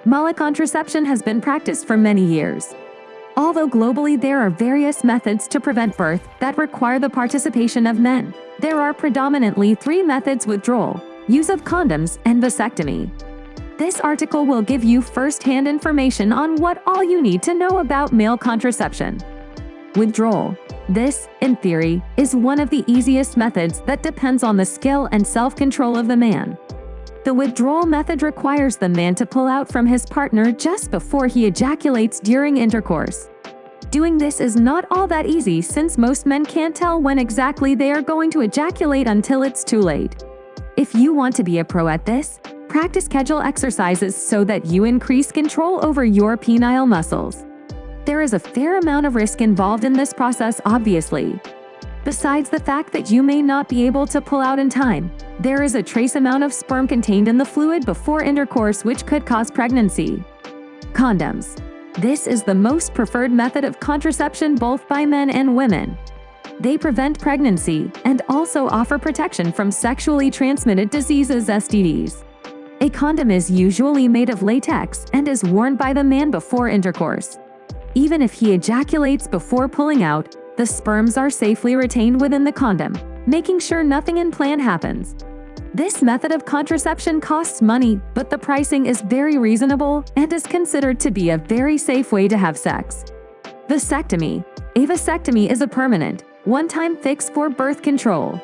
Contraception has been practiced for many years. Although globally there are various methods to prevent birth that require the participation of men, there are predominantly three methods: withdrawal, use of condoms, and vasectomy. This article will give you first-hand information on what all you need to know about male contraception. Withdrawal. This, in theory, is one of the easiest methods that depends on the skill and self-control of the man. The withdrawal method requires the man to pull out from his partner just before he ejaculates during intercourse. Doing this is not all that easy since most men can't tell when exactly they are going to ejaculate until it's too late. If you want to be a pro at this, practice schedule exercises so that you increase control over your penile muscles. There is a fair amount of risk involved in this process, obviously. Besides the fact that you may not be able to pull out in time, there is a trace amount of sperm contained in the fluid before intercourse which could cause pregnancy. Condoms. This is the most preferred method of contraception both by men and women. They prevent pregnancy and also offer protection from sexually transmitted diseases (STDs). A condom is usually made of latex and is worn by the man before intercourse. Even if he ejaculates before pulling out, the sperms are safely retained within the condom, making sure nothing unplanned happens. This method of contraception costs money, but the pricing is very reasonable and is considered to be a very safe way to have sex. Vasectomy. A vasectomy is a permanent, one-time fix for birth control.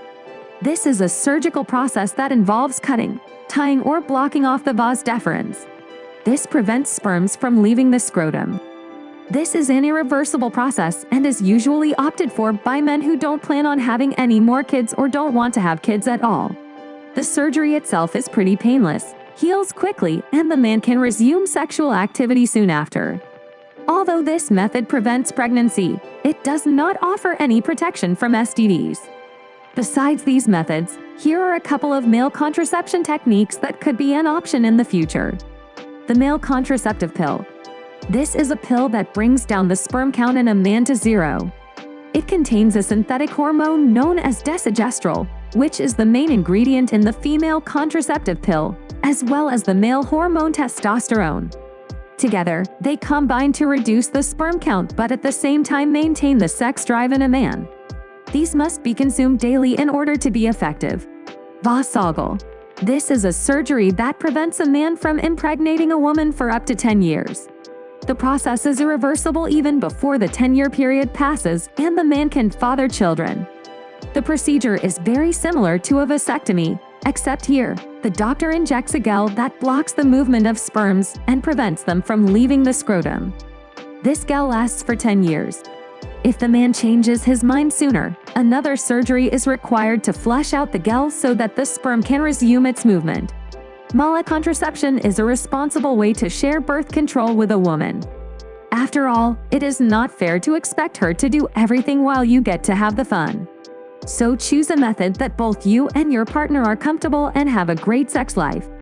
This is a surgical process that involves cutting, tying, or blocking off the vas deferens. This prevents sperms from leaving the scrotum. This is an irreversible process and is usually opted for by men who don't plan on having any more kids or don't want to have kids at all. The surgery itself is pretty painless, heals quickly, and the man can resume sexual activity soon after. Although this method prevents pregnancy, it does not offer any protection from STDs. Besides these methods, here are a couple of male contraception techniques that could be an option in the future. The male contraceptive pill. This is a pill that brings down the sperm count in a man to zero. It contains a synthetic hormone known as desogestrel, which is the main ingredient in the female contraceptive pill, as well as the male hormone testosterone. Together, they combine to reduce the sperm count but at the same time maintain the sex drive in a man. These must be consumed daily in order to be effective. Vasectomy. This is a surgery that prevents a man from impregnating a woman for up to 10 years. The process is irreversible even before the 10-year period passes and the man can father children. The procedure is very similar to a vasectomy, except here, the doctor injects a gel that blocks the movement of sperms and prevents them from leaving the scrotum. This gel lasts for 10 years. If the man changes his mind sooner, another surgery is required to flush out the gel so that the sperm can resume its movement. Contraception is a responsible way to share birth control with a woman. After all, it is not fair to expect her to do everything while you get to have the fun. So choose a method that both you and your partner are comfortable and have a great sex life.